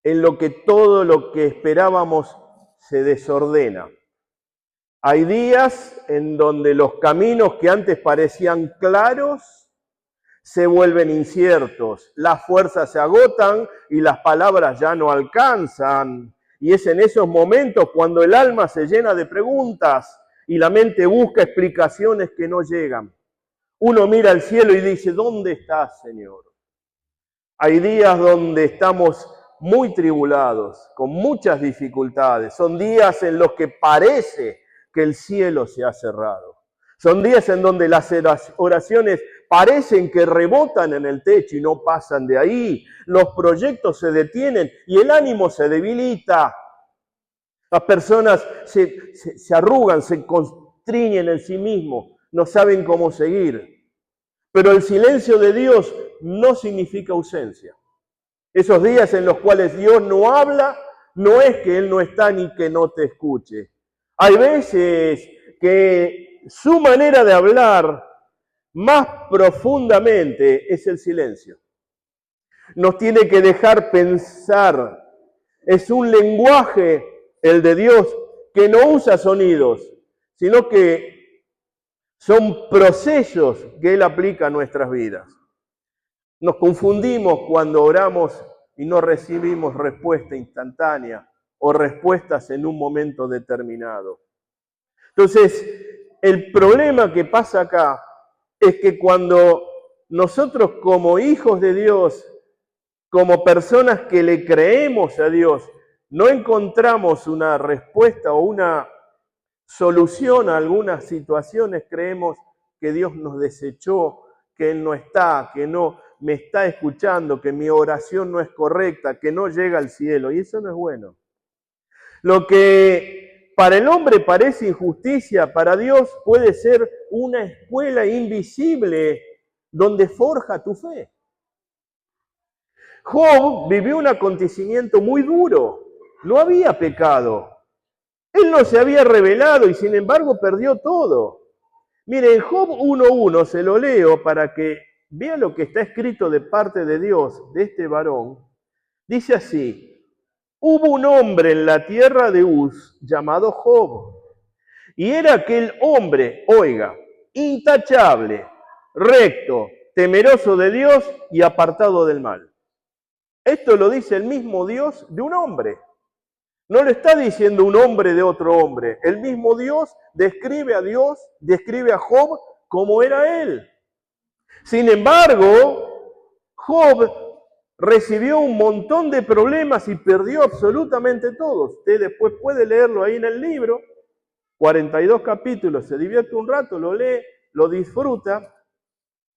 en lo que todo lo que esperábamos se desordena. Hay días en donde los caminos que antes parecían claros se vuelven inciertos, las fuerzas se agotan y las palabras ya no alcanzan. Y es en esos momentos cuando el alma se llena de preguntas y la mente busca explicaciones que no llegan. Uno mira al cielo y dice, ¿dónde estás, Señor? Hay días donde estamos muy tribulados, con muchas dificultades. Son días en los que parece que el cielo se ha cerrado. Son días en donde las oraciones parecen que rebotan en el techo y no pasan de ahí. Los proyectos se detienen y el ánimo se debilita. Las personas se arrugan, se constriñen en sí mismos, no saben cómo seguir. Pero el silencio de Dios no significa ausencia. Esos días en los cuales Dios no habla, no es que Él no está ni que no te escuche. Hay veces que su manera de hablar más profundamente es el silencio. Nos tiene que dejar pensar. Es un lenguaje, el de Dios, que no usa sonidos, sino que son procesos que Él aplica a nuestras vidas. Nos confundimos cuando oramos y no recibimos respuesta instantánea o respuestas en un momento determinado. Entonces, el problema que pasa acá es que cuando nosotros como hijos de Dios, como personas que le creemos a Dios, no encontramos una respuesta o una solución a algunas situaciones, creemos que Dios nos desechó, que Él no está, que no me está escuchando, que mi oración no es correcta, que no llega al cielo, y eso no es bueno. Lo que para el hombre parece injusticia, para Dios puede ser una escuela invisible donde forja tu fe. Job vivió un acontecimiento muy duro, no había pecado. Él no se había revelado y sin embargo perdió todo. Miren, Job 1.1, se lo leo para que vea lo que está escrito de parte de Dios, de este varón. Dice así, hubo un hombre en la tierra de Uz llamado Job, y era aquel hombre, oiga, intachable, recto, temeroso de Dios y apartado del mal. Esto lo dice el mismo Dios de un hombre. No lo está diciendo un hombre de otro hombre. El mismo Dios, describe a Job como era él. Sin embargo, Job recibió un montón de problemas y perdió absolutamente todo. Usted después puede leerlo ahí en el libro, 42 capítulos, se divierte un rato, lo lee, lo disfruta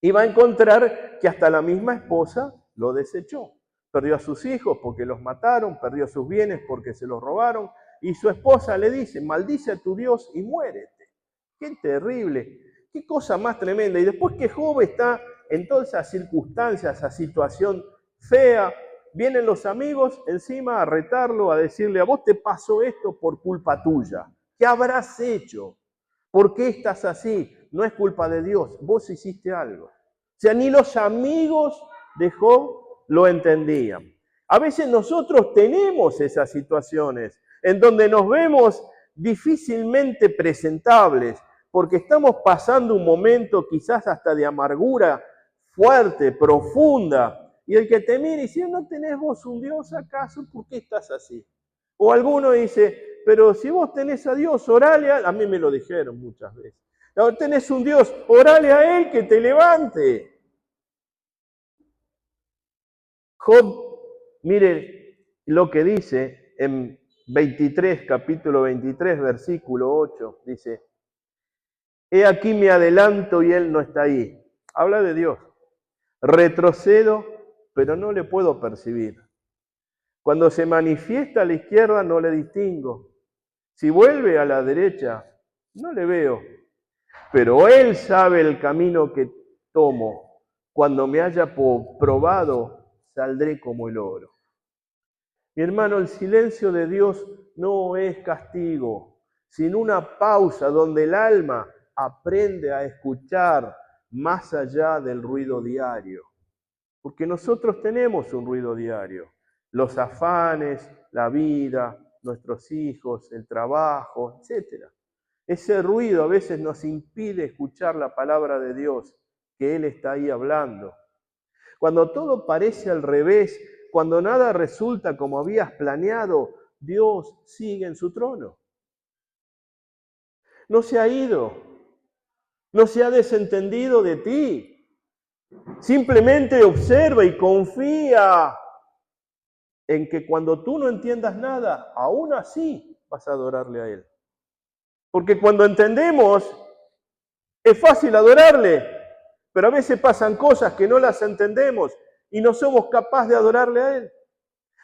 y va a encontrar que hasta la misma esposa lo desechó. Perdió a sus hijos porque los mataron, perdió sus bienes porque se los robaron, y su esposa le dice, maldice a tu Dios y muérete. ¡Qué terrible! ¡Qué cosa más tremenda! Y después que Job está en todas esas circunstancias, esa situación fea, vienen los amigos encima a retarlo, a decirle, a vos te pasó esto por culpa tuya. ¿Qué habrás hecho? ¿Por qué estás así? No es culpa de Dios, vos hiciste algo. O sea, ni los amigos de Job lo entendían. A veces nosotros tenemos esas situaciones en donde nos vemos difícilmente presentables porque estamos pasando un momento quizás hasta de amargura fuerte, profunda, y el que te mira y dice, ¿no tenés vos un Dios acaso? ¿Por qué estás así? O alguno dice, pero si vos tenés a Dios, orale a mí me lo dijeron muchas veces. No, tenés un Dios, orale a Él que te levante. Job, mire lo que dice en 23, capítulo 23, versículo 8, dice, he aquí me adelanto y Él no está ahí. Habla de Dios. Retrocedo, pero no le puedo percibir. Cuando se manifiesta a la izquierda no le distingo. Si vuelve a la derecha, no le veo. Pero Él sabe el camino que tomo. Cuando me haya probado, saldré como el oro. Mi hermano, el silencio de Dios no es castigo, sino una pausa donde el alma aprende a escuchar más allá del ruido diario. Porque nosotros tenemos un ruido diario. los afanes, la vida, nuestros hijos, el trabajo, etc. Ese ruido a veces nos impide escuchar la palabra de Dios, que Él está ahí hablando. Cuando todo parece al revés, cuando nada resulta como habías planeado, Dios sigue en su trono. No se ha ido, no se ha desentendido de ti. Simplemente observa y confía en que cuando tú no entiendas nada, aún así vas a adorarle a Él. Porque cuando entendemos, es fácil adorarle, pero a veces pasan cosas que no las entendemos y no somos capaces de adorarle a Él.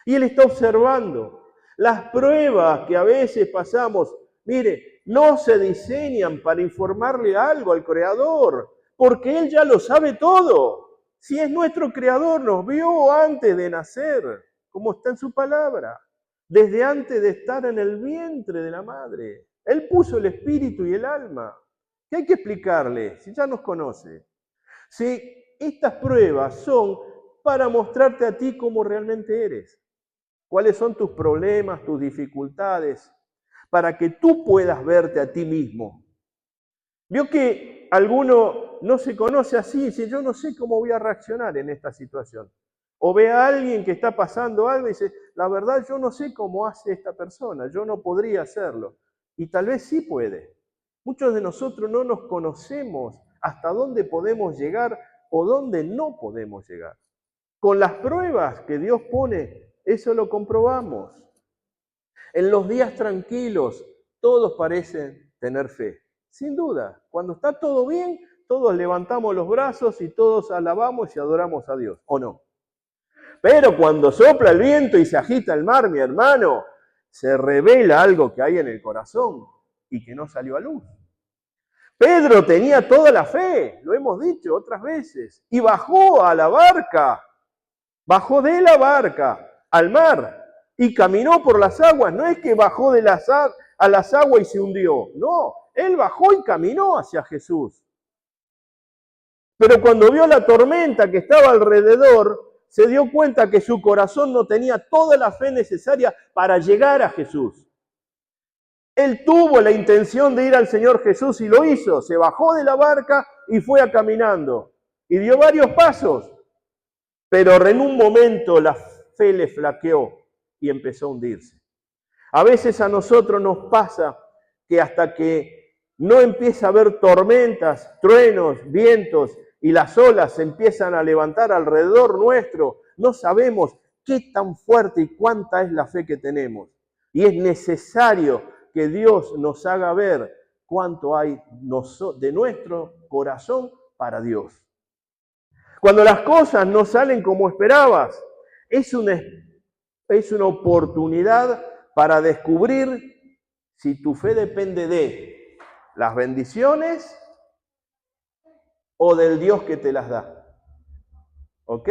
Y Él está observando. Las pruebas que a veces pasamos, mire, no se diseñan para informarle algo al Creador, porque Él ya lo sabe todo. Si es nuestro Creador, nos vio antes de nacer, como está en su palabra, desde antes de estar en el vientre de la madre. Él puso el espíritu y el alma. ¿Qué hay que explicarle si ya nos conoce? Si estas pruebas son para mostrarte a ti cómo realmente eres, cuáles son tus problemas, tus dificultades, para que tú puedas verte a ti mismo. Vio que alguno no se conoce así y dice, yo no sé cómo voy a reaccionar en esta situación. O ve a alguien que está pasando algo y dice, la verdad yo no sé cómo hace esta persona, yo no podría hacerlo. Y tal vez sí puede. Muchos de nosotros no nos conocemos hasta dónde podemos llegar o dónde no podemos llegar. Con las pruebas que Dios pone, eso lo comprobamos. En los días tranquilos, todos parecen tener fe. Sin duda, cuando está todo bien, todos levantamos los brazos y todos alabamos y adoramos a Dios, ¿o no? Pero cuando sopla el viento y se agita el mar, mi hermano, se revela algo que hay en el corazón y que no salió a luz. Pedro tenía toda la fe, lo hemos dicho otras veces, y bajó a la barca, bajó de la barca al mar y caminó por las aguas. No es que bajó a las aguas y se hundió, no, él bajó y caminó hacia Jesús. Pero cuando vio la tormenta que estaba alrededor, se dio cuenta que su corazón no tenía toda la fe necesaria para llegar a Jesús. Él tuvo la intención de ir al Señor Jesús y lo hizo. Se bajó de la barca y fue caminando. Y dio varios pasos. Pero en un momento la fe le flaqueó y empezó a hundirse. A veces a nosotros nos pasa que hasta que no empieza a haber tormentas, truenos, vientos y las olas se empiezan a levantar alrededor nuestro, no sabemos qué tan fuerte y cuánta es la fe que tenemos. Y es necesario que Dios nos haga ver cuánto hay de nuestro corazón para Dios. Cuando las cosas no salen como esperabas, es una oportunidad para descubrir si tu fe depende de las bendiciones o del Dios que te las da. ¿Ok?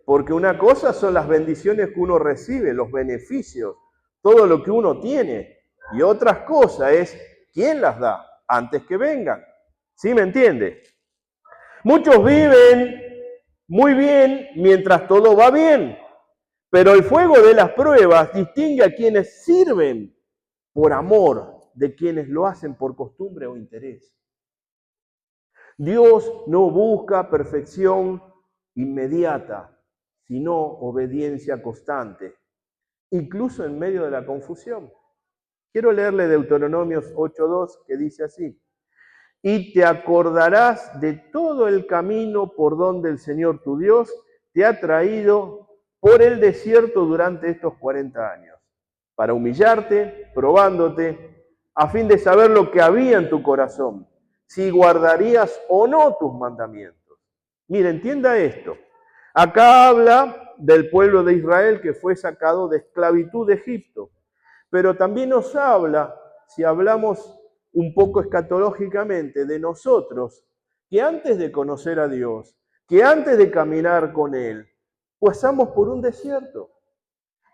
Porque una cosa son las bendiciones que uno recibe, los beneficios, todo lo que uno tiene. Y otra cosa es quién las da antes que vengan. ¿Sí me entiende? Muchos viven muy bien mientras todo va bien, pero el fuego de las pruebas distingue a quienes sirven por amor de quienes lo hacen por costumbre o interés. Dios no busca perfección inmediata, sino obediencia constante, incluso en medio de la confusión. Quiero leerle Deuteronomios 8:2 que dice así: y te acordarás de todo el camino por donde el Señor tu Dios te ha traído por el desierto durante estos 40 años, para humillarte, probándote, a fin de saber lo que había en tu corazón, si guardarías o no tus mandamientos. Mira, entienda esto. Acá habla del pueblo de Israel que fue sacado de esclavitud de Egipto, pero también nos habla, si hablamos un poco escatológicamente, de nosotros, que antes de conocer a Dios, que antes de caminar con Él, pasamos por un desierto.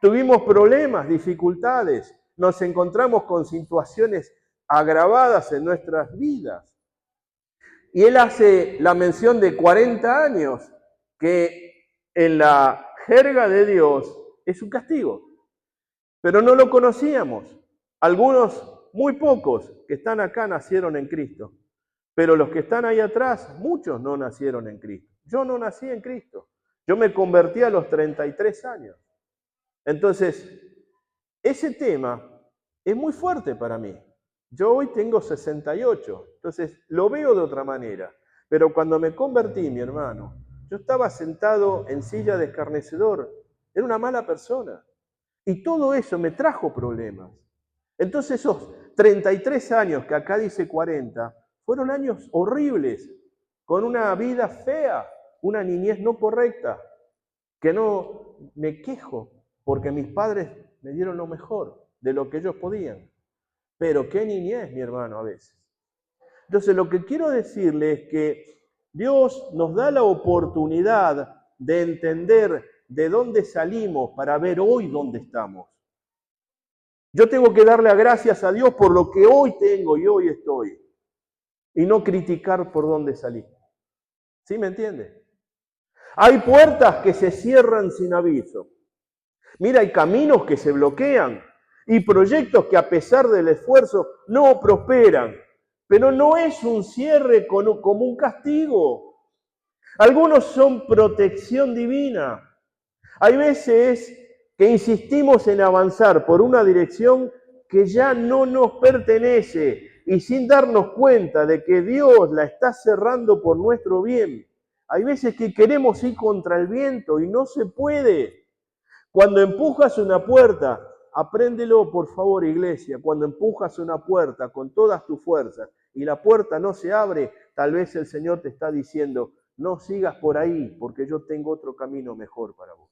Tuvimos problemas, dificultades, nos encontramos con situaciones agravadas en nuestras vidas. Y Él hace la mención de 40 años, que en la jerga de Dios es un castigo. Pero no lo conocíamos. Algunos, muy pocos, que están acá nacieron en Cristo. Pero los que están ahí atrás, muchos no nacieron en Cristo. Yo no nací en Cristo. Yo me convertí a los 33 años. Entonces, ese tema es muy fuerte para mí. Yo hoy tengo 68, entonces lo veo de otra manera. Pero cuando me convertí, mi hermano, yo estaba sentado en silla de escarnecedor, era una mala persona. Y todo eso me trajo problemas. Entonces esos 33 años, que acá dice 40, fueron años horribles, con una vida fea, una niñez no correcta, que no me quejo, porque mis padres me dieron lo mejor de lo que ellos podían. Pero qué niñez, mi hermano, a veces. Entonces, lo que quiero decirle es que Dios nos da la oportunidad de entender de dónde salimos para ver hoy dónde estamos. Yo tengo que darle gracias a Dios por lo que hoy tengo y hoy estoy, y no criticar por dónde salí. ¿Sí me entiende? Hay puertas que se cierran sin aviso. Mira, hay caminos que se bloquean y proyectos que a pesar del esfuerzo no prosperan. Pero no es un cierre como un castigo. Algunos son protección divina. Hay veces que insistimos en avanzar por una dirección que ya no nos pertenece y sin darnos cuenta de que Dios la está cerrando por nuestro bien. Hay veces que queremos ir contra el viento y no se puede. Cuando empujas una puerta, apréndelo por favor, iglesia, cuando empujas una puerta con todas tus fuerzas y la puerta no se abre, tal vez el Señor te está diciendo, no sigas por ahí porque yo tengo otro camino mejor para vos.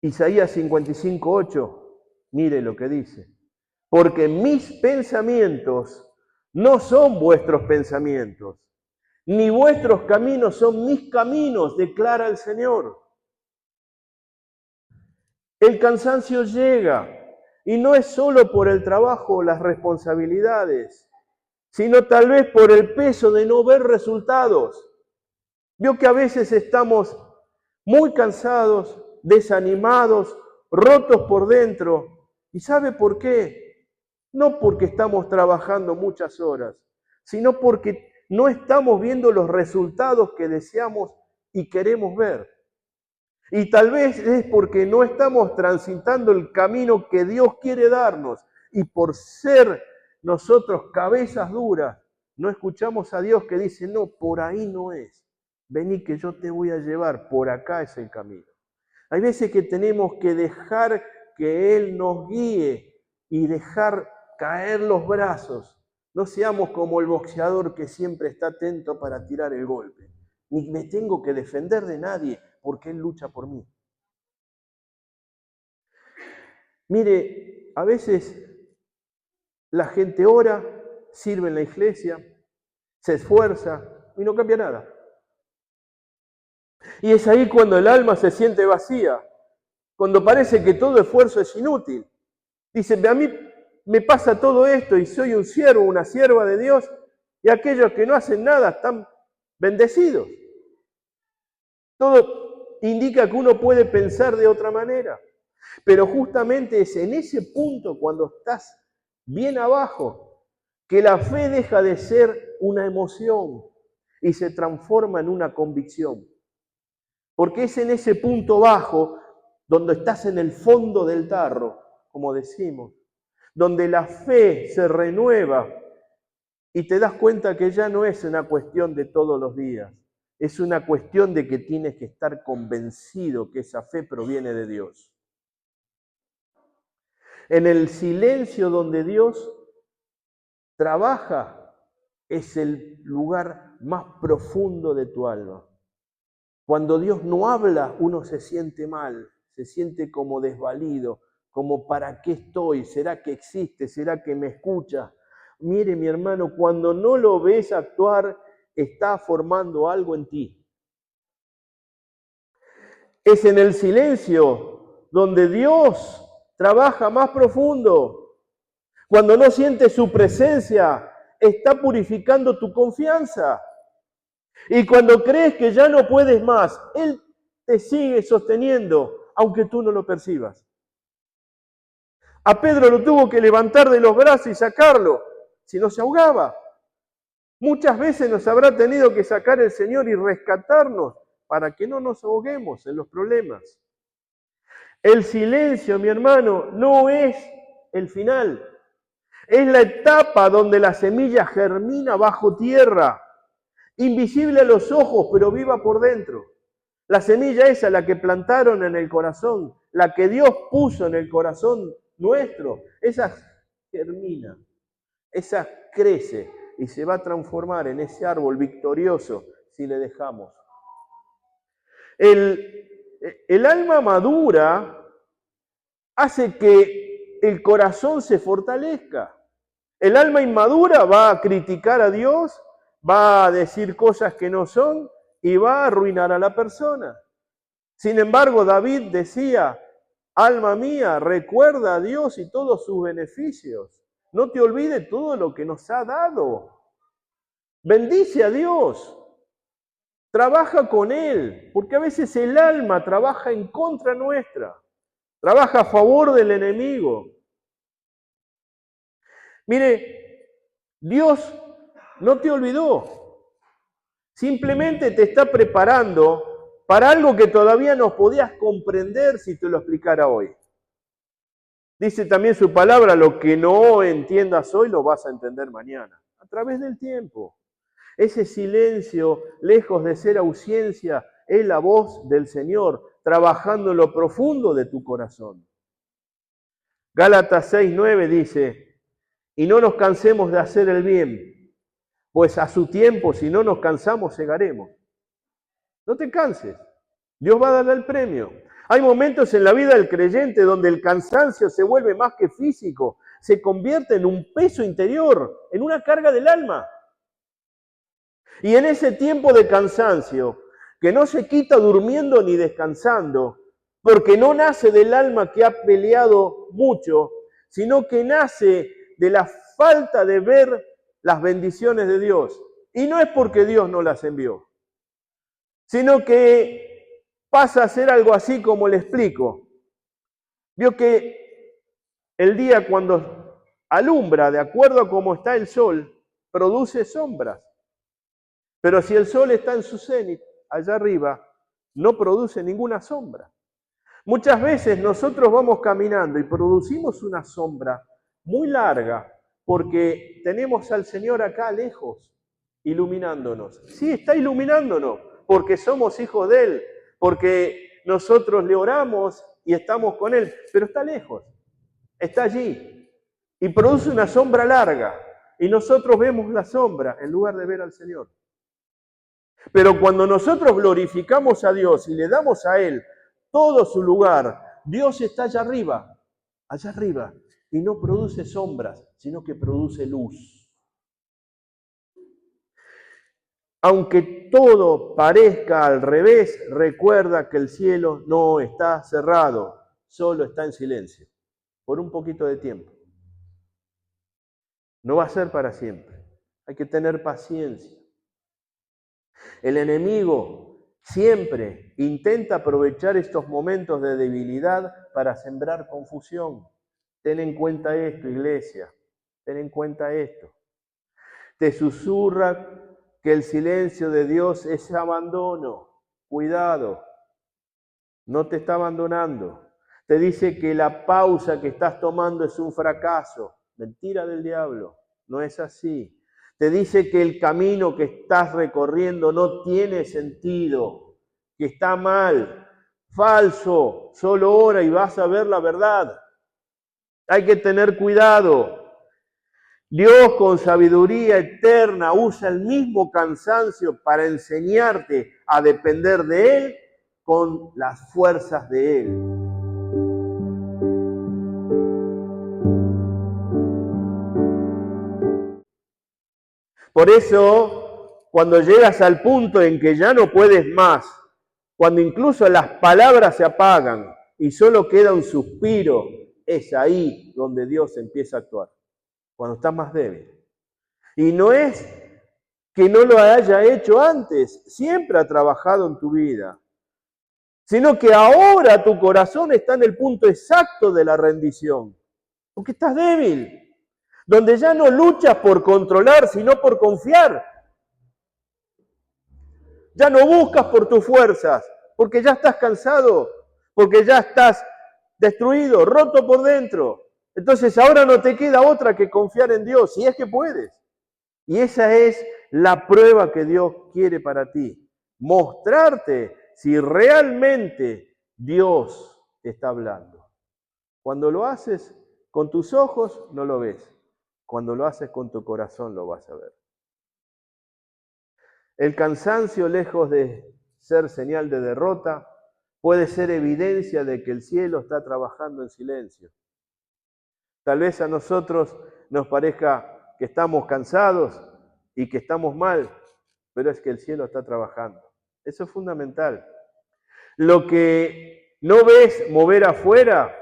Isaías 55:8, mire lo que dice, porque mis pensamientos no son vuestros pensamientos, ni vuestros caminos son mis caminos, declara el Señor. El cansancio llega y no es solo por el trabajo o las responsabilidades, sino tal vez por el peso de no ver resultados. Vio que a veces estamos muy cansados, desanimados, rotos por dentro. ¿Y sabe por qué? No porque estamos trabajando muchas horas, sino porque no estamos viendo los resultados que deseamos y queremos ver. Y tal vez es porque no estamos transitando el camino que Dios quiere darnos. Y por ser nosotros cabezas duras, no escuchamos a Dios que dice, no, por ahí no es. Vení que yo te voy a llevar, por acá es el camino. Hay veces que tenemos que dejar que Él nos guíe y dejar caer los brazos. No seamos como el boxeador que siempre está atento para tirar el golpe. Ni me tengo que defender de nadie porque Él lucha por mí. Mire, a veces la gente ora, sirve en la iglesia, se esfuerza y no cambia nada. Y es ahí cuando el alma se siente vacía, cuando parece que todo esfuerzo es inútil. Dice, a mí me pasa todo esto y soy un siervo, una sierva de Dios, y aquellos que no hacen nada están bendecidos. Todo indica que uno puede pensar de otra manera, pero justamente es en ese punto cuando estás bien abajo que la fe deja de ser una emoción y se transforma en una convicción. Porque es en ese punto bajo donde estás en el fondo del tarro, como decimos, donde la fe se renueva y te das cuenta que ya no es una cuestión de todos los días, es una cuestión de que tienes que estar convencido que esa fe proviene de Dios. En el silencio donde Dios trabaja es el lugar más profundo de tu alma. Cuando Dios no habla, uno se siente mal, se siente como desvalido, como ¿para qué estoy? ¿Será que existe? ¿Será que me escucha? Mire, mi hermano, cuando no lo ves actuar, está formando algo en ti. Es en el silencio donde Dios trabaja más profundo. Cuando no sientes su presencia, está purificando tu confianza. Y cuando crees que ya no puedes más, Él te sigue sosteniendo, aunque tú no lo percibas. A Pedro lo tuvo que levantar de los brazos y sacarlo, si no se ahogaba. Muchas veces nos habrá tenido que sacar el Señor y rescatarnos para que no nos ahoguemos en los problemas. El silencio, mi hermano, no es el final. Es la etapa donde la semilla germina bajo tierra, invisible a los ojos, pero viva por dentro. La semilla esa, la que plantaron en el corazón, la que Dios puso en el corazón nuestro, esa germina, esa crece y se va a transformar en ese árbol victorioso si le dejamos. El alma madura hace que el corazón se fortalezca. El alma inmadura va a criticar a Dios, va a decir cosas que no son y va a arruinar a la persona. Sin embargo, David decía, alma mía, recuerda a Dios y todos sus beneficios. No te olvides todo lo que nos ha dado. Bendice a Dios. Trabaja con Él, porque a veces el alma trabaja en contra nuestra. Trabaja a favor del enemigo. Mire, Dios no te olvidó. Simplemente te está preparando para algo que todavía no podías comprender si te lo explicara hoy. Dice también su palabra, lo que no entiendas hoy lo vas a entender mañana, a través del tiempo. Ese silencio, lejos de ser ausencia, es la voz del Señor, trabajando en lo profundo de tu corazón. Gálatas 6:9 dice, y no nos cansemos de hacer el bien, pues a su tiempo, si no nos cansamos, segaremos. No te canses, Dios va a darle el premio. Hay momentos en la vida del creyente donde el cansancio se vuelve más que físico, se convierte en un peso interior, en una carga del alma. Y en ese tiempo de cansancio, que no se quita durmiendo ni descansando, porque no nace del alma que ha peleado mucho, sino que nace de la falta de ver las bendiciones de Dios. Y no es porque Dios no las envió, sino que pasa a ser algo así como le explico. Vio que el día cuando alumbra, de acuerdo a cómo está el sol, produce sombras. Pero si el sol está en su cenit, allá arriba, no produce ninguna sombra. Muchas veces nosotros vamos caminando y producimos una sombra muy larga porque tenemos al Señor acá lejos, iluminándonos. Sí, está iluminándonos porque somos hijos de Él, porque nosotros le oramos y estamos con Él, pero está lejos, está allí y produce una sombra larga y nosotros vemos la sombra en lugar de ver al Señor. Pero cuando nosotros glorificamos a Dios y le damos a Él todo su lugar, Dios está allá arriba, y no produce sombras, sino que produce luz. Aunque todo parezca al revés, recuerda que el cielo no está cerrado, solo está en silencio, por un poquito de tiempo. No va a ser para siempre, hay que tener paciencia. El enemigo siempre intenta aprovechar estos momentos de debilidad para sembrar confusión. Ten en cuenta esto, iglesia, ten en cuenta esto. Te susurra que el silencio de Dios es abandono. Cuidado, no te está abandonando. Te dice que la pausa que estás tomando es un fracaso. Mentira del diablo, no es así. Te dice que el camino que estás recorriendo no tiene sentido, que está mal, falso, solo ora y vas a ver la verdad. Hay que tener cuidado. Dios con sabiduría eterna usa el mismo cansancio para enseñarte a depender de Él con las fuerzas de Él. Por eso, cuando llegas al punto en que ya no puedes más, cuando incluso las palabras se apagan y solo queda un suspiro, es ahí donde Dios empieza a actuar, cuando estás más débil. Y no es que no lo haya hecho antes, siempre ha trabajado en tu vida. sino que ahora tu corazón está en el punto exacto de la rendición, porque estás débil, donde ya no luchas por controlar, sino por confiar. Ya no buscas por tus fuerzas, porque ya estás cansado, porque ya estás destruido, roto por dentro. Entonces ahora no te queda otra que confiar en Dios, si es que puedes. Y esa es la prueba que Dios quiere para ti. Mostrarte si realmente Dios te está hablando. Cuando lo haces con tus ojos, no lo ves. Cuando lo haces con tu corazón, lo vas a ver. El cansancio, lejos de ser señal de derrota, puede ser evidencia de que el cielo está trabajando en silencio. Tal vez a nosotros nos parezca que estamos cansados y que estamos mal, pero es que el cielo está trabajando. Eso es fundamental. Lo que no ves mover afuera,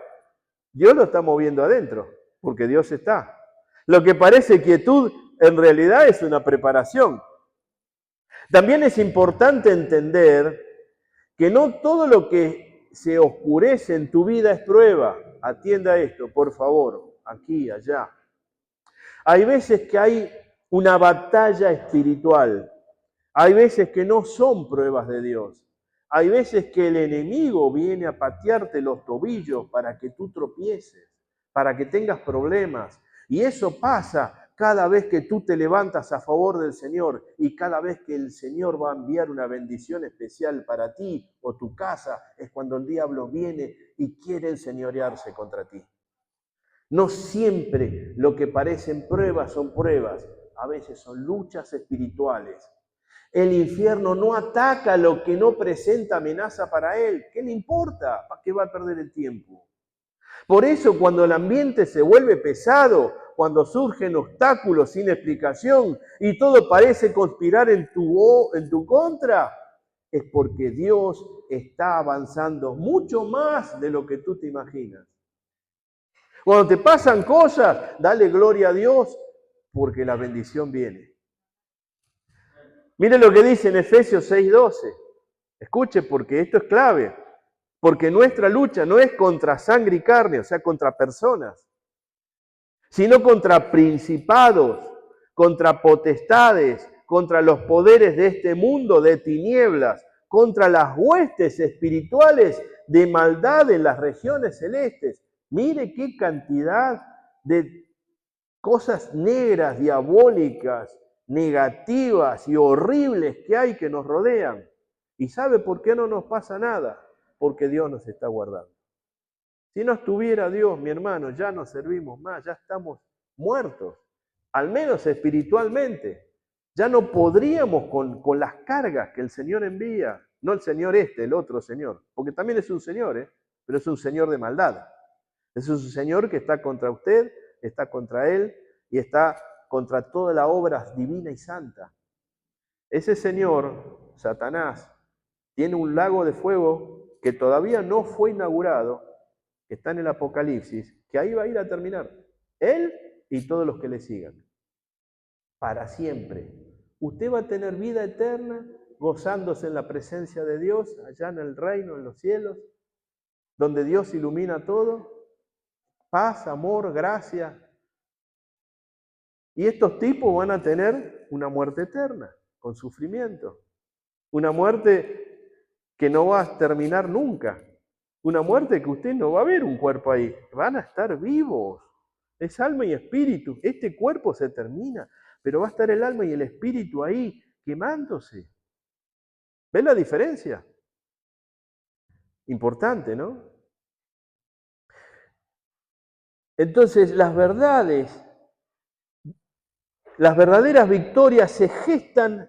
Dios lo está moviendo adentro, porque Dios está. Lo que parece quietud, en realidad es una preparación. También es importante entender que no todo lo que se oscurece en tu vida es prueba. Atienda esto, por favor, aquí, allá. Hay veces que hay una batalla espiritual. Hay veces que no son pruebas de Dios. Hay veces que el enemigo viene a patearte los tobillos para que tú tropieces, para que tengas problemas. Y eso pasa cada vez que tú te levantas a favor del Señor y cada vez que el Señor va a enviar una bendición especial para ti o tu casa, es cuando el diablo viene y quiere enseñorearse contra ti. No siempre lo que parecen pruebas son pruebas, a veces son luchas espirituales. El infierno no ataca lo que no presenta amenaza para él. ¿Qué le importa? ¿Para qué va a perder el tiempo? Por eso cuando el ambiente se vuelve pesado, cuando surgen obstáculos sin explicación y todo parece conspirar en tu contra, es porque Dios está avanzando mucho más de lo que tú te imaginas. Cuando te pasan cosas, dale gloria a Dios porque la bendición viene. Mire lo que dice en Efesios 6:12. Escuche, porque esto es clave. Porque nuestra lucha no es contra sangre y carne, o sea, contra personas, sino contra principados, contra potestades, contra los poderes de este mundo de tinieblas, contra las huestes espirituales de maldad en las regiones celestes. Mire qué cantidad de cosas negras, diabólicas, negativas y horribles que hay que nos rodean. ¿Y sabe por qué no nos pasa nada? Porque Dios nos está guardando. Si no estuviera Dios, mi hermano, ya no servimos más, ya estamos muertos, al menos espiritualmente. Ya no podríamos con las cargas que el Señor envía, no el Señor el otro Señor, porque también es un Señor, pero es un Señor de maldad. Es un Señor que está contra usted, está contra él y está contra toda la obra divina y santa. Ese Señor, Satanás, tiene un lago de fuego que todavía no fue inaugurado, que está en el Apocalipsis, que ahí va a ir a terminar. Él y todos los que le sigan. Para siempre. Usted va a tener vida eterna gozándose en la presencia de Dios, allá en el reino, en los cielos, donde Dios ilumina todo. Paz, amor, gracia. Y estos tipos van a tener una muerte eterna, con sufrimiento. Una muerte que no va a terminar nunca. Una muerte que usted no va a ver un cuerpo ahí. Van a estar vivos. Es alma y espíritu. Este cuerpo se termina, pero va a estar el alma y el espíritu ahí quemándose. ¿Ven la diferencia? Importante, ¿no? Entonces, las verdaderas victorias se gestan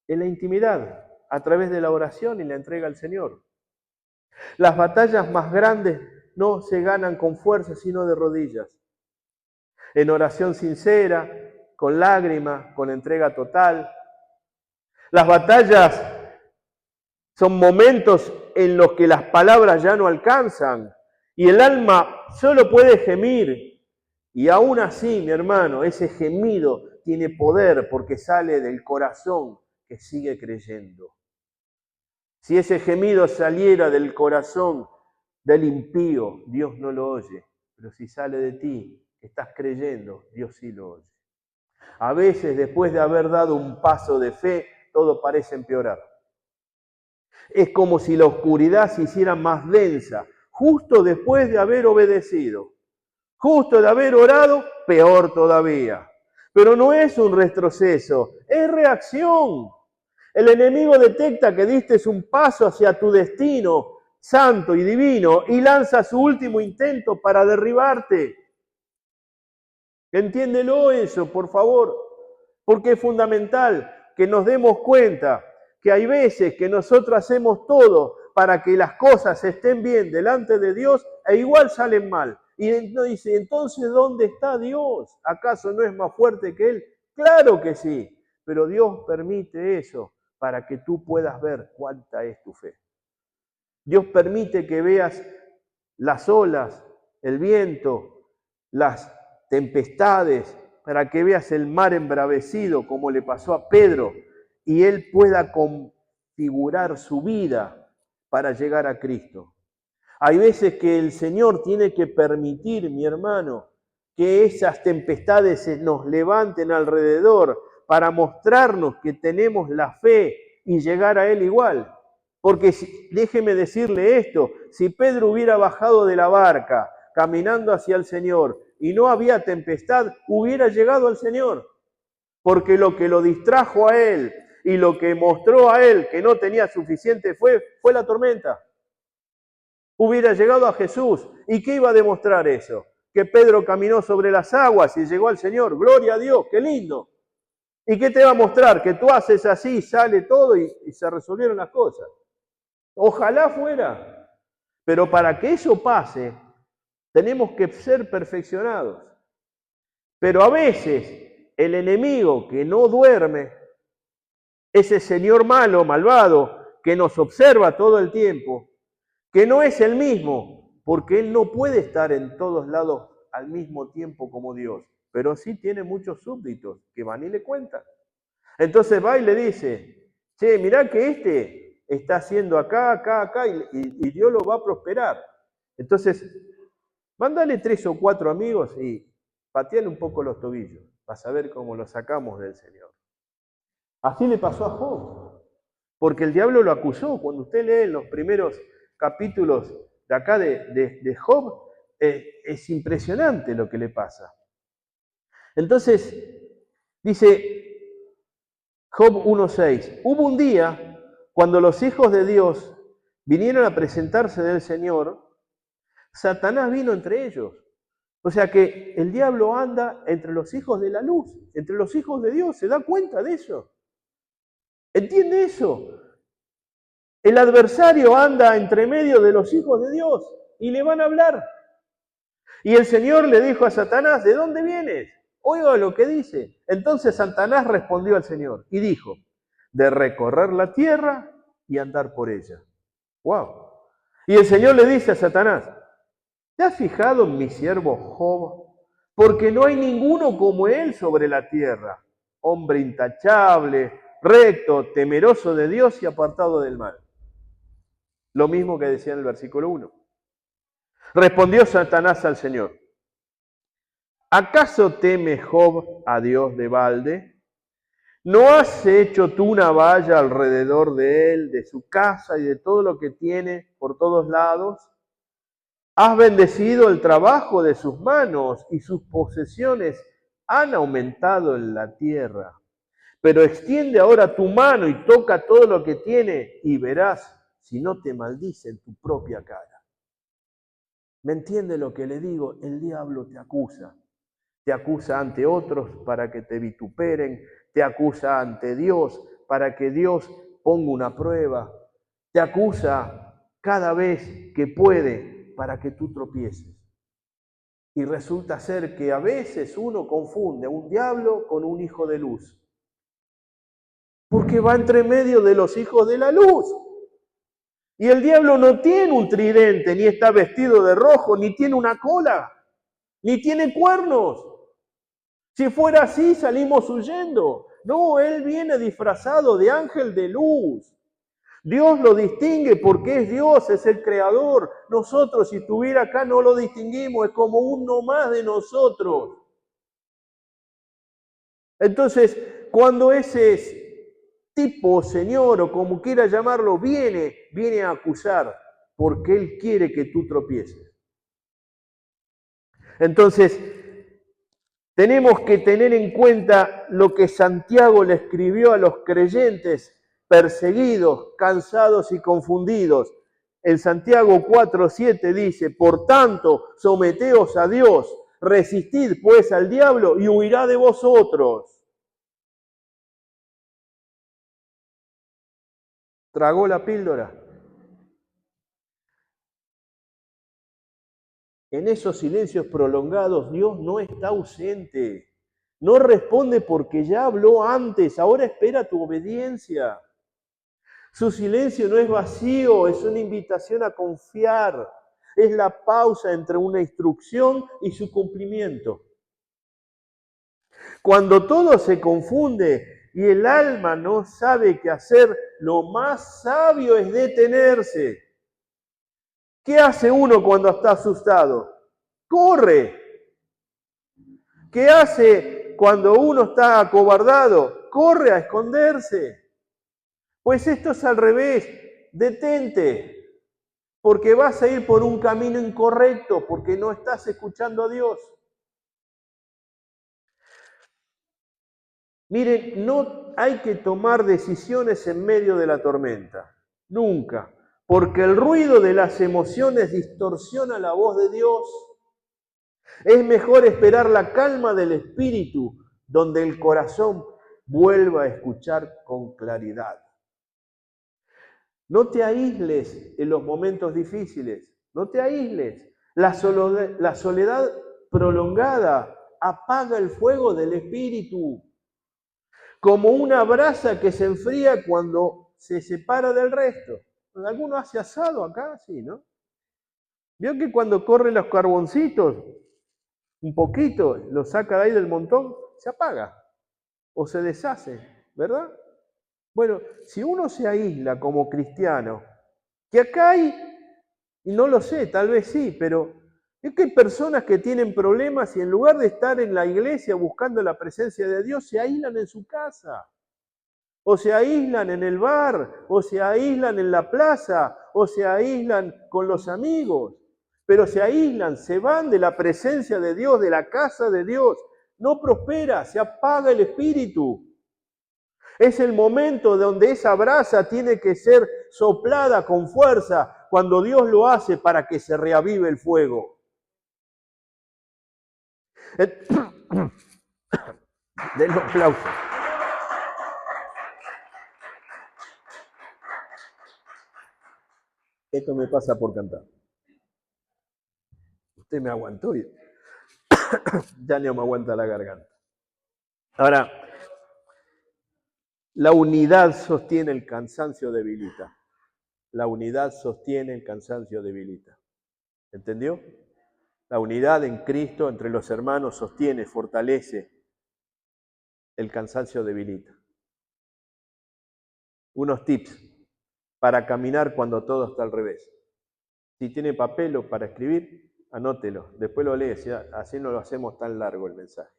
en la intimidad, a través de la oración y la entrega al Señor. Las batallas más grandes no se ganan con fuerza, sino de rodillas. En oración sincera, con lágrimas, con entrega total. Las batallas son momentos en los que las palabras ya no alcanzan y el alma solo puede gemir. Y aún así, mi hermano, ese gemido tiene poder porque sale del corazón que sigue creyendo. Si ese gemido saliera del corazón del impío, Dios no lo oye. Pero si sale de ti, que estás creyendo, Dios sí lo oye. A veces, después de haber dado un paso de fe, todo parece empeorar. Es como si la oscuridad se hiciera más densa, justo después de haber obedecido. Justo de haber orado, peor todavía. Pero no es un retroceso, es reacción. El enemigo detecta que diste un paso hacia tu destino santo y divino y lanza su último intento para derribarte. Entiéndelo eso, por favor, porque es fundamental que nos demos cuenta que hay veces que nosotros hacemos todo para que las cosas estén bien delante de Dios e igual salen mal. Y no dice, entonces, ¿dónde está Dios? ¿Acaso no es más fuerte que Él? Claro que sí, pero Dios permite eso para que tú puedas ver cuánta es tu fe. Dios permite que veas las olas, el viento, las tempestades, para que veas el mar embravecido como le pasó a Pedro y él pueda configurar su vida para llegar a Cristo. Hay veces que el Señor tiene que permitir, mi hermano, que esas tempestades se nos levanten alrededor para mostrarnos que tenemos la fe y llegar a Él igual. Porque déjeme decirle esto, si Pedro hubiera bajado de la barca caminando hacia el Señor y no había tempestad, hubiera llegado al Señor. Porque lo que lo distrajo a él y lo que mostró a él que no tenía suficiente fue la tormenta. Hubiera llegado a Jesús. ¿Y qué iba a demostrar eso? Que Pedro caminó sobre las aguas y llegó al Señor. Gloria a Dios, qué lindo. ¿Y qué te va a mostrar? Que tú haces así, sale todo y se resolvieron las cosas. Ojalá fuera. Pero para que eso pase, tenemos que ser perfeccionados. Pero a veces el enemigo que no duerme, ese señor malo, malvado, que nos observa todo el tiempo, que no es el mismo, porque él no puede estar en todos lados al mismo tiempo como Dios, pero sí tiene muchos súbditos que van y le cuentan. Entonces va y le dice, che, mirá que este está haciendo acá, y Dios lo va a prosperar. Entonces, mándale 3 o 4 amigos y pateale un poco los tobillos, para saber cómo lo sacamos del Señor. Así le pasó a Job, porque el diablo lo acusó. Cuando usted lee los primeros capítulos de acá de Job, es impresionante lo que le pasa. Entonces, dice Job 1:6, hubo un día cuando los hijos de Dios vinieron a presentarse del Señor, Satanás vino entre ellos. O sea que el diablo anda entre los hijos de la luz, entre los hijos de Dios, ¿se da cuenta de eso? ¿Entiende eso? El adversario anda entre medio de los hijos de Dios y le van a hablar. Y el Señor le dijo a Satanás, ¿de dónde vienes? Oiga lo que dice. Entonces Satanás respondió al Señor y dijo, de recorrer la tierra y andar por ella. ¡Wow! Y el Señor le dice a Satanás, ¿te has fijado en mi siervo Job? Porque no hay ninguno como él sobre la tierra, hombre intachable, recto, temeroso de Dios y apartado del mal. Lo mismo que decía en el versículo 1. Respondió Satanás al Señor, ¿acaso teme Job a Dios de balde? ¿No has hecho tú una valla alrededor de él, de su casa y de todo lo que tiene por todos lados? Has bendecido el trabajo de sus manos y sus posesiones han aumentado en la tierra. Pero extiende ahora tu mano y toca todo lo que tiene y verás si no te maldice en tu propia cara. ¿Me entiende lo que le digo? El diablo te acusa. Te acusa ante otros para que te vituperen. Te acusa ante Dios para que Dios ponga una prueba. Te acusa cada vez que puede para que tú tropieces. Y resulta ser que a veces uno confunde a un diablo con un hijo de luz. Porque va entre medio de los hijos de la luz. Y el diablo no tiene un tridente, ni está vestido de rojo, ni tiene una cola, ni tiene cuernos. Si fuera así, salimos huyendo. No, él viene disfrazado de ángel de luz. Dios lo distingue porque es Dios, es el creador. Nosotros, si estuviera acá, no lo distinguimos, es como uno más de nosotros. Entonces, cuando ese tipo, señor, o como quiera llamarlo, viene a acusar, porque Él quiere que tú tropieces. Entonces, tenemos que tener en cuenta lo que Santiago le escribió a los creyentes perseguidos, cansados y confundidos. En Santiago 4:7 dice, por tanto, someteos a Dios, resistid pues al diablo y huirá de vosotros. ¿Tragó la píldora? En esos silencios prolongados Dios no está ausente. No responde porque ya habló antes, ahora espera tu obediencia. Su silencio no es vacío, es una invitación a confiar. Es la pausa entre una instrucción y su cumplimiento. Cuando todo se confunde y el alma no sabe qué hacer, lo más sabio es detenerse. ¿Qué hace uno cuando está asustado? Corre. ¿Qué hace cuando uno está acobardado? Corre a esconderse. Pues esto es al revés. Detente, porque vas a ir por un camino incorrecto, porque no estás escuchando a Dios. Miren, no hay que tomar decisiones en medio de la tormenta. Nunca. Porque el ruido de las emociones distorsiona la voz de Dios. Es mejor esperar la calma del espíritu, donde el corazón vuelva a escuchar con claridad. No te aísles en los momentos difíciles, no te aísles. La soledad prolongada apaga el fuego del espíritu, como una brasa que se enfría cuando se separa del resto. ¿Alguno hace asado acá? Sí, ¿no? ¿Vio que cuando corren los carboncitos, un poquito, lo saca de ahí del montón, se apaga o se deshace, ¿verdad? Bueno, si uno se aísla como cristiano, que acá hay, y no lo sé, tal vez sí, pero es que hay personas que tienen problemas y en lugar de estar en la iglesia buscando la presencia de Dios, se aíslan en su casa, o se aíslan en el bar, o se aíslan en la plaza, o se aíslan con los amigos, pero se aíslan, se van de la presencia de Dios, de la casa de Dios. No prospera, se apaga el espíritu. Es el momento donde esa brasa tiene que ser soplada con fuerza cuando Dios lo hace para que se reavive el fuego. Denle un aplauso. Esto me pasa por cantar. Usted me aguantó y ya no me aguanta la garganta. Ahora, la unidad sostiene, el cansancio debilita. La unidad sostiene, el cansancio debilita. ¿Entendió? La unidad en Cristo entre los hermanos sostiene, fortalece. El cansancio debilita. Unos tips para caminar cuando todo está al revés. Si tiene papel o para escribir, anótelo. Después lo lees, así no lo hacemos tan largo el mensaje.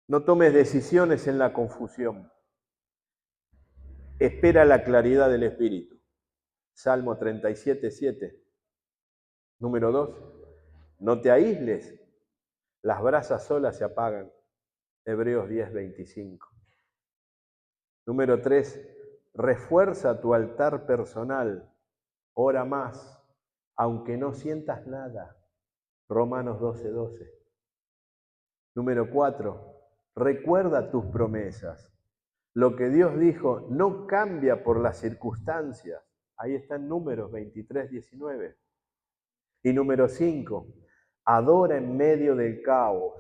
No tomes decisiones en la confusión. Espera la claridad del Espíritu. Salmo 37:7. Número 2. No te aísles. Las brasas solas se apagan. Hebreos 10:25. Número 3. Refuerza tu altar personal. Ora más, aunque no sientas nada. Romanos 12:12. Número 4. Recuerda tus promesas. Lo que Dios dijo no cambia por las circunstancias. Ahí está en Números 23:19. Y número 5. Adora en medio del caos.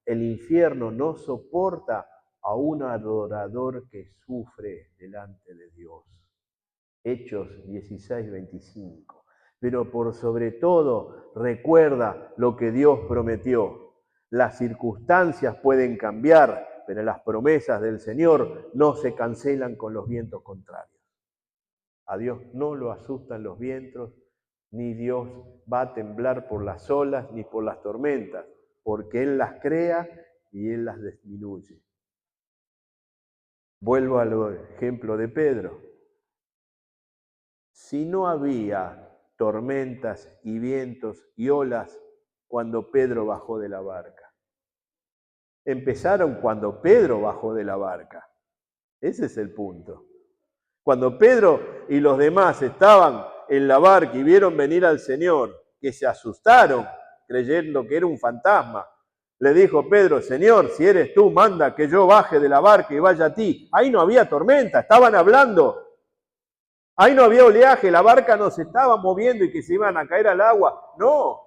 El infierno no soporta a un adorador que sufre delante de Dios. Hechos 16:25. Pero por sobre todo, recuerda lo que Dios prometió. Las circunstancias pueden cambiar, pero las promesas del Señor no se cancelan con los vientos contrarios. A Dios no lo asustan los vientos, ni Dios va a temblar por las olas ni por las tormentas, porque Él las crea y Él las disminuye. Vuelvo al ejemplo de Pedro. Si no había tormentas y vientos y olas cuando Pedro bajó de la barca. Empezaron cuando Pedro bajó de la barca. Ese es el punto. Cuando Pedro y los demás estaban en la barca y vieron venir al Señor, que se asustaron creyendo que era un fantasma, le dijo Pedro: Señor, si eres tú, manda que yo baje de la barca y vaya a ti. Ahí no había tormenta, estaban hablando. Ahí no había oleaje, la barca no se estaba moviendo y que se iban a caer al agua. No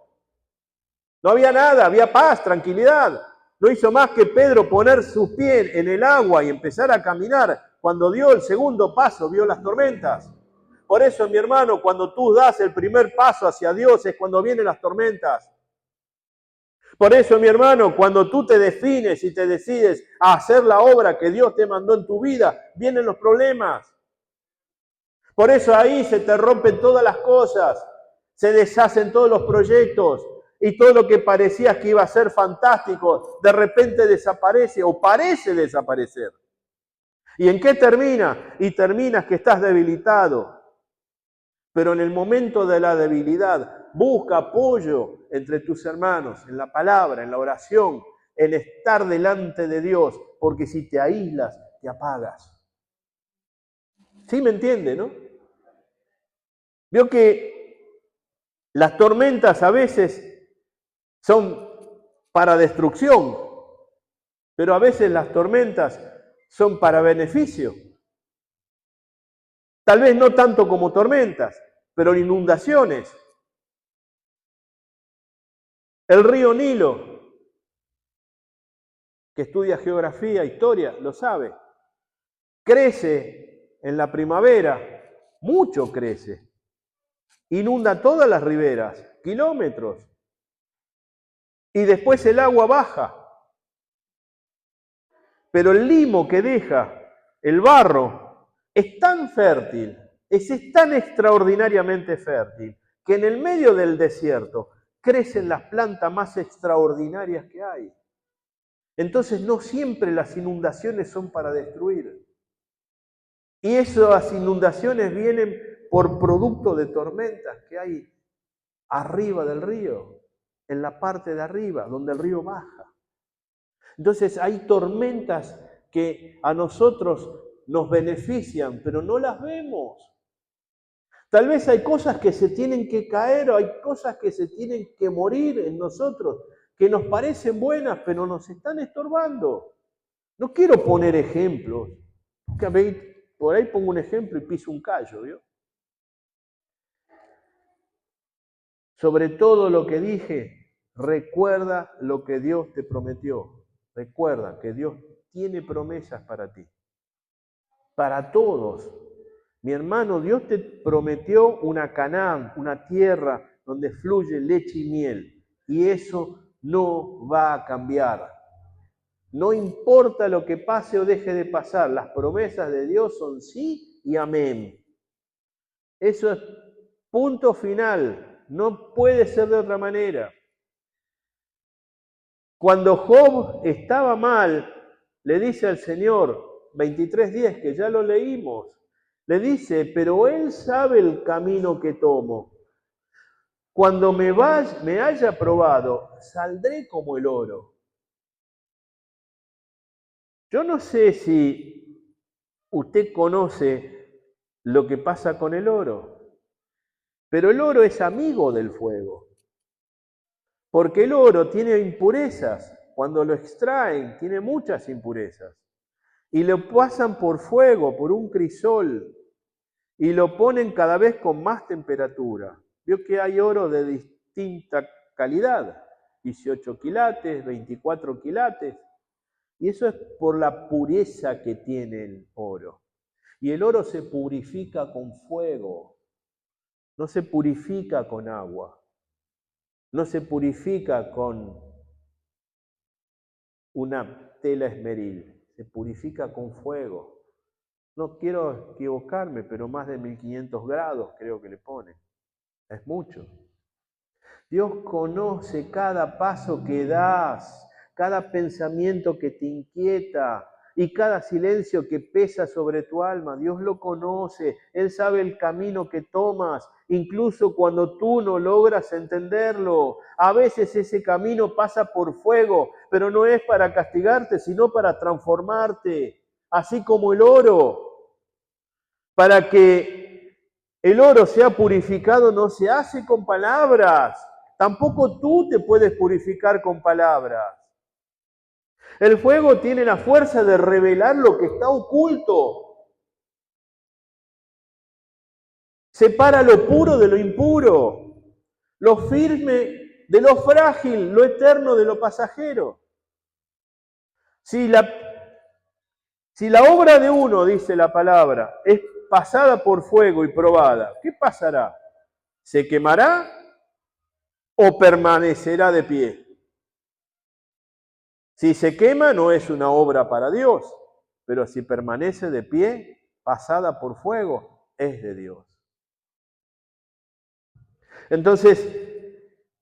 había nada, había paz, tranquilidad. No hizo más que Pedro poner su pie en el agua y empezar a caminar. Cuando dio el segundo paso, vio las tormentas. Por eso, mi hermano, cuando tú das el primer paso hacia Dios es cuando vienen las tormentas. Por eso, mi hermano, cuando tú te defines y te decides a hacer la obra que Dios te mandó en tu vida, vienen los problemas. Por eso ahí se te rompen todas las cosas, se deshacen todos los proyectos y todo lo que parecías que iba a ser fantástico, de repente desaparece o parece desaparecer. ¿Y en qué termina? Y terminas que estás debilitado. Pero en el momento de la debilidad, busca apoyo entre tus hermanos, en la palabra, en la oración, en estar delante de Dios, porque si te aíslas, te apagas. ¿Sí me entiende, no? Veo que las tormentas a veces son para destrucción, pero a veces las tormentas son para beneficio. Tal vez no tanto como tormentas, pero inundaciones. El río Nilo, que estudia geografía, historia, lo sabe. Crece en la primavera, mucho crece. Inunda todas las riberas, kilómetros. Y después el agua baja. Pero el limo que deja, el barro, es tan fértil, es tan extraordinariamente fértil, que en el medio del desierto crecen las plantas más extraordinarias que hay. Entonces no siempre las inundaciones son para destruir. Y esas inundaciones vienen por producto de tormentas que hay arriba del río, en la parte de arriba, donde el río baja. Entonces hay tormentas que a nosotros nos benefician, pero no las vemos. Tal vez hay cosas que se tienen que caer o hay cosas que se tienen que morir en nosotros, que nos parecen buenas, pero nos están estorbando. No quiero poner ejemplos, porque por ahí pongo un ejemplo y piso un callo, ¿vio? Sobre todo lo que dije, recuerda lo que Dios te prometió. Recuerda que Dios tiene promesas para ti, para todos. Mi hermano, Dios te prometió una Canaán, una tierra donde fluye leche y miel, y eso no va a cambiar. No importa lo que pase o deje de pasar, las promesas de Dios son sí y amén. Eso es punto final, no puede ser de otra manera. Cuando Job estaba mal, le dice al Señor, 23:10, que ya lo leímos, le dice: pero Él sabe el camino que tomo. Cuando me haya probado, saldré como el oro. Yo no sé si usted conoce lo que pasa con el oro, pero el oro es amigo del fuego. Porque el oro tiene impurezas. Cuando lo extraen, tiene muchas impurezas. Y lo pasan por fuego, por un crisol, y lo ponen cada vez con más temperatura. Vio que hay oro de distinta calidad, 18 quilates, 24 quilates, y eso es por la pureza que tiene el oro. Y el oro se purifica con fuego, no se purifica con agua, no se purifica con una tela esmeril, se purifica con fuego. No quiero equivocarme, pero más de 1500 grados creo que le pone. Es mucho. Dios conoce cada paso que das, cada pensamiento que te inquieta y cada silencio que pesa sobre tu alma. Dios lo conoce, Él sabe el camino que tomas, incluso cuando tú no logras entenderlo. A veces ese camino pasa por fuego, pero no es para castigarte, sino para transformarte, así como el oro. Para que el oro sea purificado no se hace con palabras. Tampoco tú te puedes purificar con palabras. El fuego tiene la fuerza de revelar lo que está oculto. Separa lo puro de lo impuro, lo firme de lo frágil, lo eterno de lo pasajero. Si la obra de uno, dice la palabra, es pasada por fuego y probada, ¿qué pasará? ¿Se quemará o permanecerá de pie? Si se quema, no es una obra para Dios, pero si permanece de pie, pasada por fuego, es de Dios. Entonces,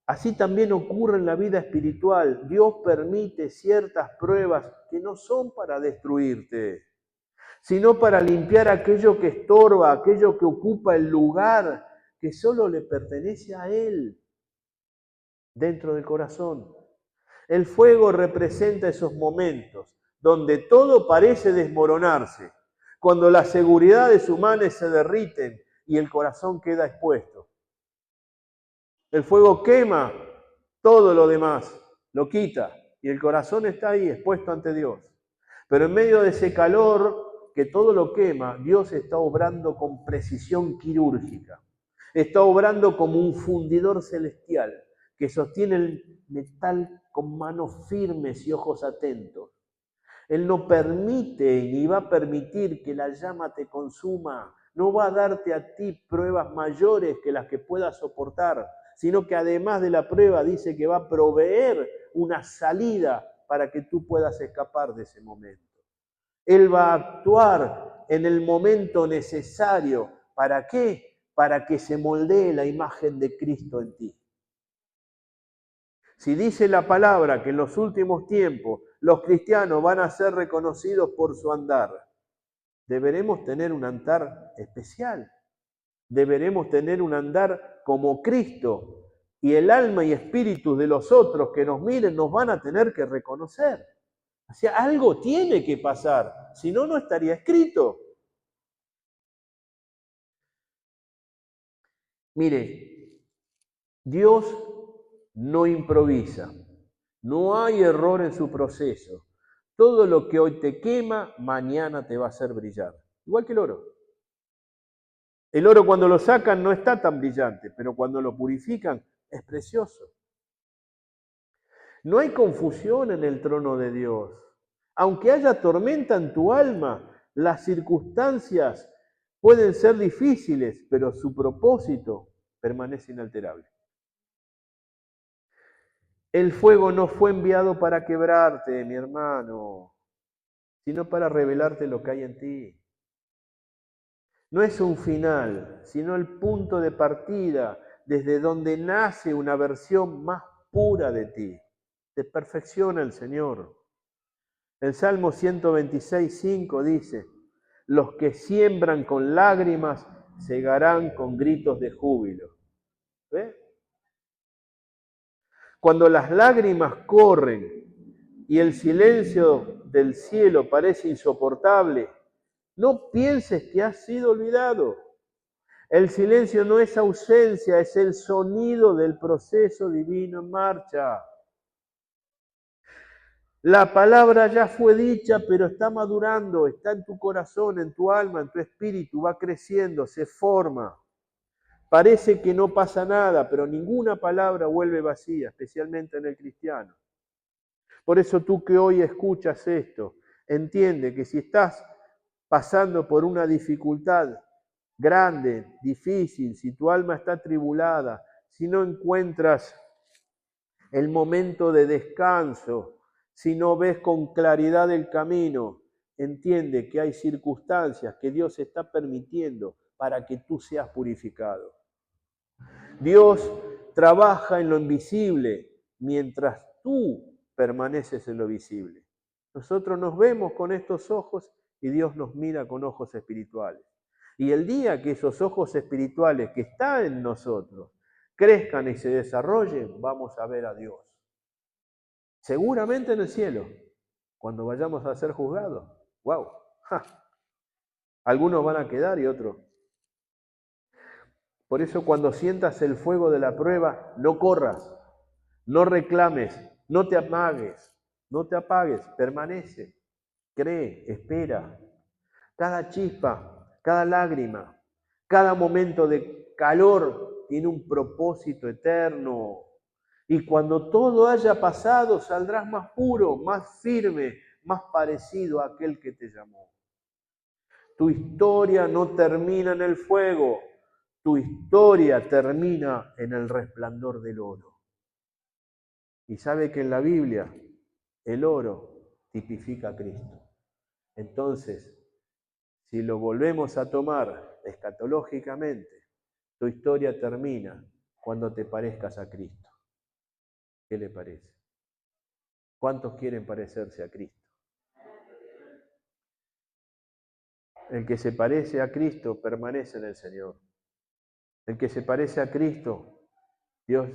así también ocurre en la vida espiritual. Dios permite ciertas pruebas que no son para destruirte, sino para limpiar aquello que estorba, aquello que ocupa el lugar que solo le pertenece a Él dentro del corazón. El fuego representa esos momentos donde todo parece desmoronarse, cuando las seguridades humanas se derriten y el corazón queda expuesto. El fuego quema todo lo demás, lo quita y el corazón está ahí expuesto ante Dios. Pero en medio de ese calor que todo lo quema, Dios está obrando con precisión quirúrgica. Está obrando como un fundidor celestial que sostiene el metal con manos firmes y ojos atentos. Él no permite ni va a permitir que la llama te consuma. No va a darte a ti pruebas mayores que las que puedas soportar, sino que además de la prueba dice que va a proveer una salida para que tú puedas escapar de ese momento. Él va a actuar en el momento necesario. ¿Para qué? Para que se moldee la imagen de Cristo en ti. Si dice la palabra que en los últimos tiempos los cristianos van a ser reconocidos por su andar, deberemos tener un andar especial. Deberemos tener un andar como Cristo. Y el alma y espíritu de los otros que nos miren nos van a tener que reconocer. O sea, algo tiene que pasar, si no, no estaría escrito. Mire, Dios no improvisa, no hay error en su proceso. Todo lo que hoy te quema, mañana te va a hacer brillar. Igual que el oro. El oro cuando lo sacan no está tan brillante, pero cuando lo purifican es precioso. No hay confusión en el trono de Dios. Aunque haya tormenta en tu alma, las circunstancias pueden ser difíciles, pero su propósito permanece inalterable. El fuego no fue enviado para quebrarte, mi hermano, sino para revelarte lo que hay en ti. No es un final, sino el punto de partida desde donde nace una versión más pura de ti. Te perfecciona el Señor. El Salmo 126:5 dice: los que siembran con lágrimas segarán con gritos de júbilo. ¿Ve? Cuando las lágrimas corren y el silencio del cielo parece insoportable, no pienses que has sido olvidado. El silencio no es ausencia, es el sonido del proceso divino en marcha. La palabra ya fue dicha, pero está madurando, está en tu corazón, en tu alma, en tu espíritu, va creciendo, se forma. Parece que no pasa nada, pero ninguna palabra vuelve vacía, especialmente en el cristiano. Por eso tú que hoy escuchas esto, entiende que si estás pasando por una dificultad grande, difícil, si tu alma está atribulada, si no encuentras el momento de descanso, si no ves con claridad el camino, entiende que hay circunstancias que Dios está permitiendo para que tú seas purificado. Dios trabaja en lo invisible mientras tú permaneces en lo visible. Nosotros nos vemos con estos ojos y Dios nos mira con ojos espirituales. Y el día que esos ojos espirituales que están en nosotros crezcan y se desarrollen, vamos a ver a Dios. Seguramente en el cielo, cuando vayamos a ser juzgados. ¡Wow! ¡Ja! Algunos van a quedar y otros. Por eso cuando sientas el fuego de la prueba, no corras, no reclames, no te apagues, permanece, cree, espera. Cada chispa, cada lágrima, cada momento de calor tiene un propósito eterno. Y cuando todo haya pasado, saldrás más puro, más firme, más parecido a aquel que te llamó. Tu historia no termina en el fuego, tu historia termina en el resplandor del oro. Y sabe que en la Biblia el oro tipifica a Cristo. Entonces, si lo volvemos a tomar escatológicamente, tu historia termina cuando te parezcas a Cristo. ¿Qué le parece? ¿Cuántos quieren parecerse a Cristo? El que se parece a Cristo permanece en el Señor. El que se parece a Cristo, Dios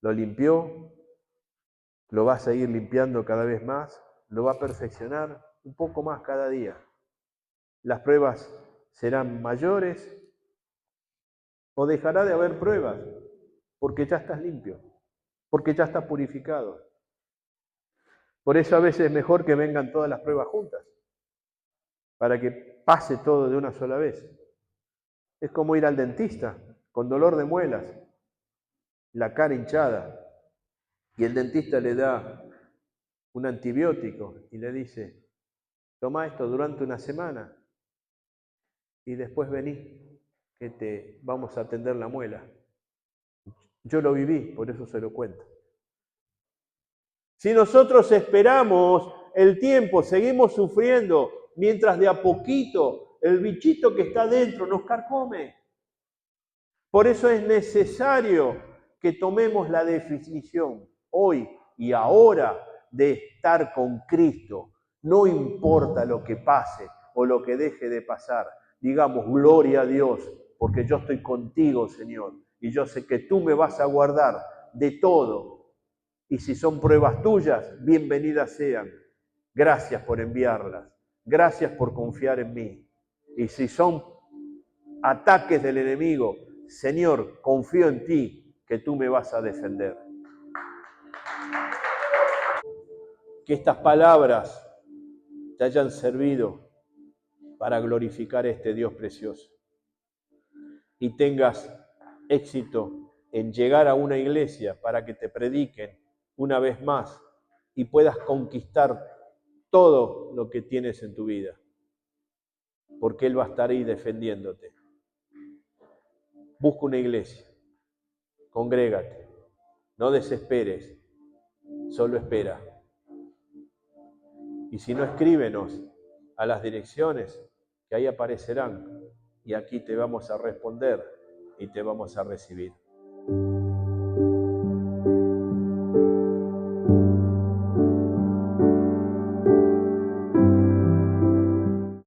lo limpió, lo va a seguir limpiando cada vez más, lo va a perfeccionar un poco más cada día. Las pruebas serán mayores o dejará de haber pruebas porque ya estás limpio, porque ya estás purificado. Por eso a veces es mejor que vengan todas las pruebas juntas, para que pase todo de una sola vez. Es como ir al dentista con dolor de muelas, la cara hinchada, y el dentista le da un antibiótico y le dice, toma esto durante una semana y después vení, que te vamos a atender la muela. Yo lo viví, por eso se lo cuento. Si nosotros esperamos el tiempo, seguimos sufriendo, mientras de a poquito el bichito que está dentro nos carcome. Por eso es necesario que tomemos la definición hoy y ahora de estar con Cristo. No importa lo que pase o lo que deje de pasar. Digamos, gloria a Dios, porque yo estoy contigo, Señor, y yo sé que tú me vas a guardar de todo. Y si son pruebas tuyas, bienvenidas sean. Gracias por enviarlas. Gracias por confiar en mí. Y si son ataques del enemigo, Señor, confío en ti, que tú me vas a defender. Que estas palabras te hayan servido para glorificar a este Dios precioso. Y tengas éxito en llegar a una iglesia para que te prediquen una vez más y puedas conquistar todo lo que tienes en tu vida. Porque Él va a estar ahí defendiéndote. Busca una iglesia, congrégate, no desesperes, solo espera. Y si no, escríbenos a las direcciones que ahí aparecerán y aquí te vamos a responder y te vamos a recibir.